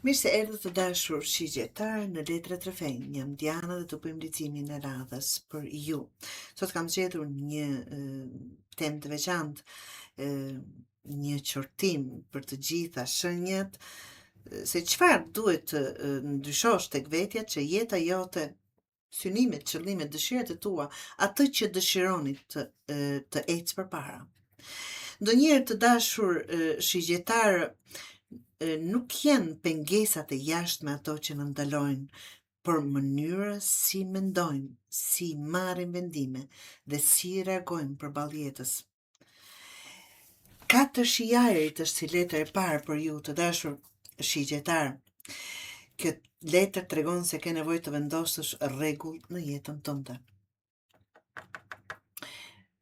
Mirë se erdhët të dashur shigjetar në Letrat Rrëfenj. Jam Diana dhe të bëjmë leximin e radhës për ju. Sot kam zgjedhur një temë të veçantë, një qortim për të gjitha shenjat se çfarë duhet të ndryshosh tek vetja që jeta jote, synimet, qëllimet, dëshirat e tua, atë që dëshironi të ecë përpara. Ndonjëherë të dashur shigjetar, nuk janë pengesat e jashtme ato që në ndalojnë, por mënyra si mendojmë, si marrim vendime dhe si reagojmë përballë jetës. 4 shijarit është si letër e parë për ju të dashur shigjetar. Kjo letër tregon se ke nevojë të vendosësh rregull në jetën tënde.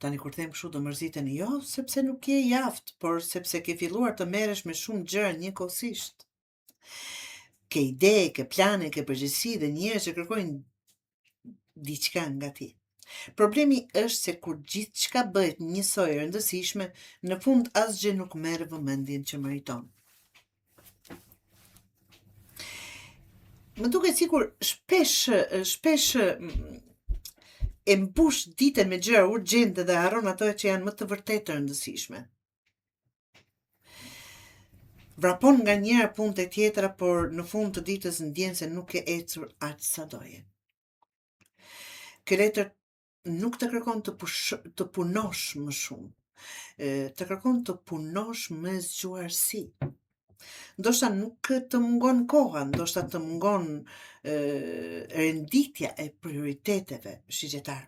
Tani kur them kështu do mërziteni, jo sepse nuk je i aftë, por sepse ke filluar të merresh me shumë gjëra njëkohësisht. Ke ide, ke plane, ke përgjegjësi dhe njerëz që kërkojnë diçka nga ti. Problemi është se kur gjithçka bëhet njësoj e rëndësishme, në fund asgjë nuk merr vëmendjen që meriton. Më duket sikur shpesh e mbush ditën me gjëra urgjente dhe harron ato që janë më të vërtetë të rëndësishme. Vrapon nga njëra punë te tjetra, por në fund të ditës ndjen se nuk e ecur aq sa doje. Kjo letër nuk të kërkon të punosh më shumë, të kërkon të punosh me zgjuarsi. Ndoshta nuk të mungon koha, ndoshta të mungon renditja e prioriteteve, shigjetar.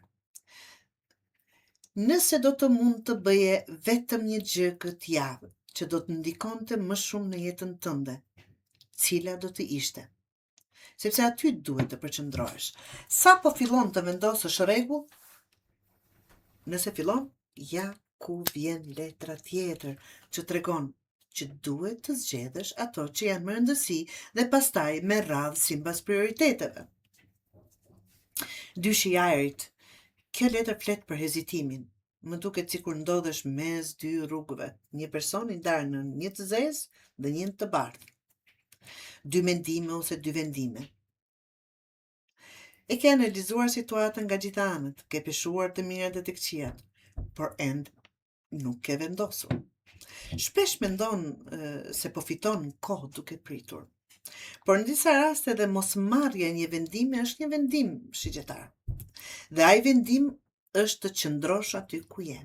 Nëse do të mund të bëje vetëm një gjë këtë javë, që do të ndikonte më shumë në jetën tënde, cila do të ishte? Sepse aty duhet të përqendrohesh. Sa po fillon të vendosësh rregull, nëse fillon, ja ku vjen letra tjetër që tregon që duhet të zgjedhësh ato që janë më rëndësi dhe pastaj me radhë sipas prioriteteve. 2 shijarit. Kjo letër flet për hezitimin. Më duket sikur ndodhesh mes 2 rrugëve, një person i ndarë në një të zezë dhe një të bardhë. 2 mendime ose 2 vendime. E ke analizuar situatën nga gjitha anët, ke peshuar të mirat dhe të këqijat, por ende nuk ke vendosur. Shpesh mendon se po fiton kohë duke pritur. Por në disa raste dhe mosmarrja e një vendimi është një vendim, shigjetar. Dhe ai vendim është të qëndrosh aty ku je.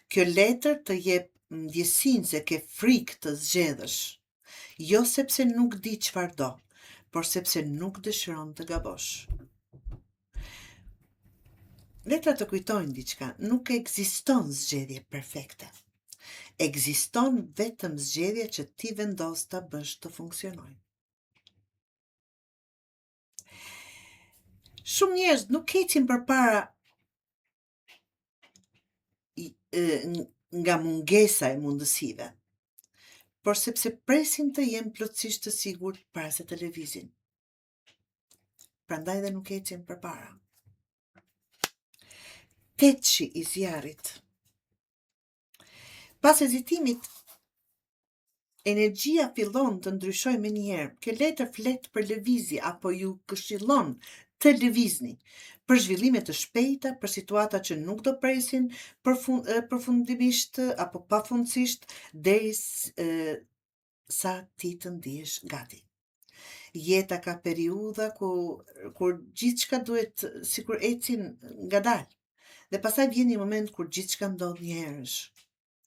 Kjo letër të jep ndjesinë se ke frikë të zgjedhësh, jo sepse nuk di çfarë do, por sepse nuk dëshiron të gabosh. Letra të kujtojnë diçka, nuk ekziston zgjedhje perfekte. Ekziston vetëm zgjedhja që ti vendos ta bësh të funksionojë. Shumë njerëz nuk ecin përpara nga mungesa e mundësive, por sepse presin të jenë plotësisht të sigurt para se të lëvizin. Prandaj dhe nuk ecin përpara. Tetshi i zjarrit. Pas hezitimit, energjia fillon të ndryshojë menjëherë. Kjo letër flet për lëvizje apo ju këshillon të lëvizni, për zhvillime të shpejta, për situata që nuk do presin përfundimisht apo pafundësisht deri sa ti të ndihesh gati. Jeta ka periudha kur gjithçka duhet sikur ecin ngadalë. Dhe pastaj vjen një moment kur gjithçka ndodh një herësh.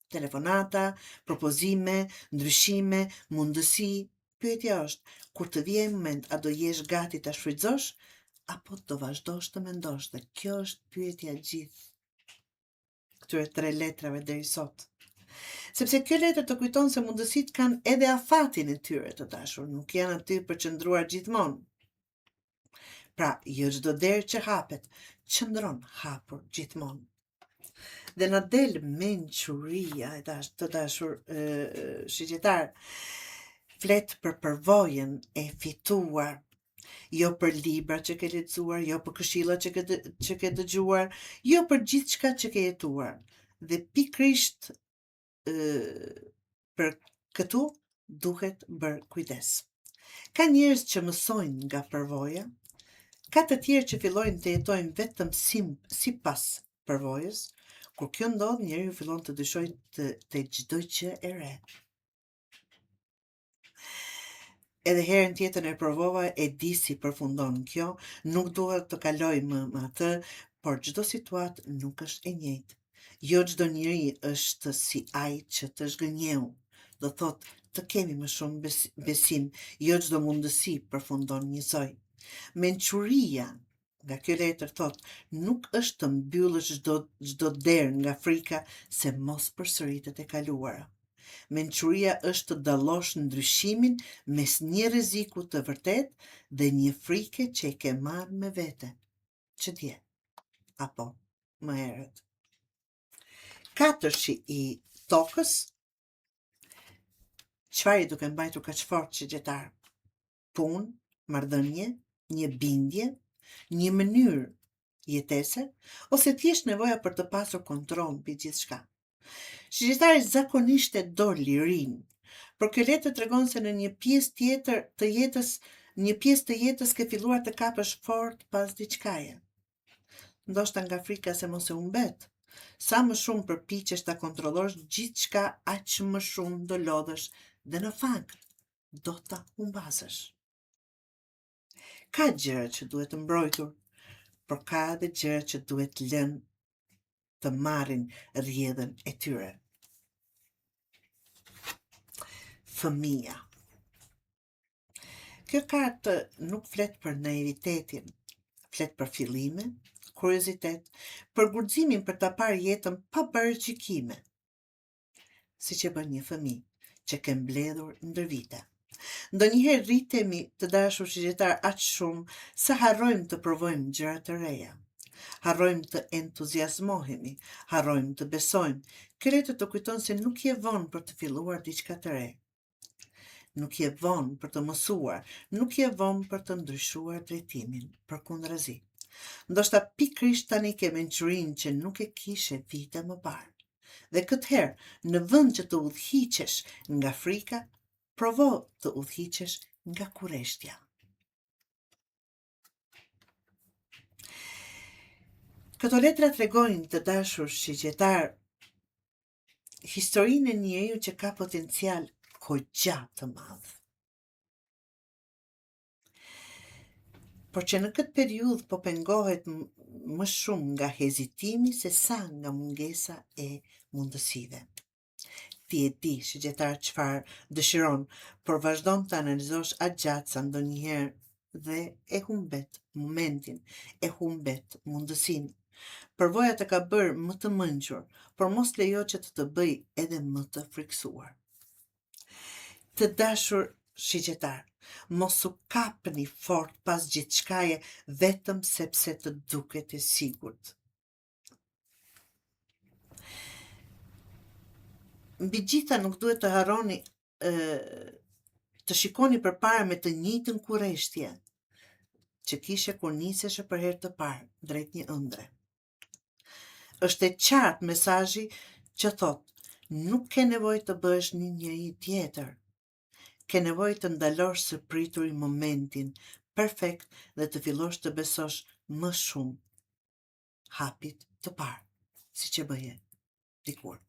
Telefonata, propozime, ndryshime, mundësi. Pyetja është, kur të vijë moment, a do jesh gati ta shfrytëzosh apo do vazhdosh të mendosh? Dhe kjo është pyetja gjithë këtyre 3 letrave deri sot. Sepse kjo letër të kujton se mundësitë kanë edhe afatin e tyre të dashur, nuk janë aty përqendruar gjithmonë. Pra, jo çdo derë që hapet, qëndron hapur gjithmonë. Dhe na del mençuria të dashur shigjetar, flet për përvojën e fituar, jo për libra që ke lexuar, jo për këshilla që ke dëgjuar, jo për gjithçka që ke jetuar. Dhe pikrisht për këtu duhet bërë kujdes. Ka njerëz që mësojnë nga përvoja, ka të tjerë që fillojnë të jetojnë vetëm sipas përvojës. Kur kjo ndodh, njeriu fillon të dyshojë te çdo gjë e re. Edhe herën tjetër e provova, e di si përfundon kjo, nuk dua të kaloj më atë, por çdo situatë nuk është e njëjtë. Jo çdo njeri është si ai që të zhgënjeu. Do thot, të kemi më shumë besim, jo çdo mundësi përfundon njësoj. Mençuria, nga kjo letër thot, nuk është të mbyllësh çdo derë nga frika se mos përsëritet e kaluara. Mençuria është të dallosh ndryshimin mes një rreziku të vërtet dhe një frike që e ke marrë me vete. Që dje, apo më herët. Katërshi i tokës, çfarë i duke mbajtur kaq fort shigjetar? Punë, marrëdhënie, një bindje, një mënyrë jetese, ose thjesht nevoja për të pasur kontroll mbi gjithçka. Shigjetari zakonisht e do lirinë, por kjo letër tregon se në një pjesë të jetës ke filluar të kapësh fort pas diçkaje. Ndoshta nga frika se mos e humbet. Sa më shumë përpiqesh ta kontrollosh gjithçka, aq më shumë do lodhesh dhe në fakt do ta humbasësh. Ka gjëra që duhet të mbrojtur, por ka edhe gjëra që duhet lënë të marrin rrjedhën e tyre. Fëmia. Kjo kartë nuk flet për naivitetin, flet për fillime, kuriozitet, për guximin për ta parë jetën pa bërë gjykime, siç e bën një fëmijë që ke mbledhur ndër vite. Ndonjëherë rritemi, të dashur shigjetar, aq shumë sa harrojmë të provojmë gjëra të reja. Harrojmë të entuziazmohemi, harrojmë të besojmë. Kjo letër të kujton se nuk je vonë për të filluar diçka të re. Nuk je vonë për të mësuar, nuk je vonë për të ndryshuar drejtimin, përkundrazi. Ndoshta pikërisht tani ke mençurinë që nuk e kishe vite më parë. Dhe këtë herë, në vend që të udhhiqesh nga frika, provo të udhhiqesh nga kurreshtja. Këto letra tregojnë, të dashur shigjetar, historinë e njeriu që ka potencial kogja të madh. Por që në këtë periudhë po pengohet më shumë nga hezitimi se sa nga mungesa e mundësive. Ti e di, shigjetar, çfarë dëshiron, por vazhdon të analizosh aq gjatë sa ndonjëherë dhe e humbet momentin, e humbet mundësinë. Përvoja të ka bërë më të mençur, por mos lejo që të bëj edhe më të friksuar. Të dashur shigjetar, mos u kapni fort pas gjithçkaje vetëm sepse të duket e sigurt. Mbi gjitha nuk duhet të harroni të shikoni përpara me të njëjtën kurreshtje që kishe kur niseshe për herë të parë drejt një ëndre. Është e qartë mesazhi që thotë, nuk ke nevojë të bëhesh një njeri tjetër. Ke nevojë të ndalosh së prituri momentin perfekt dhe të fillosh të besosh më shumë hapit të parë, siç e bëje dikur.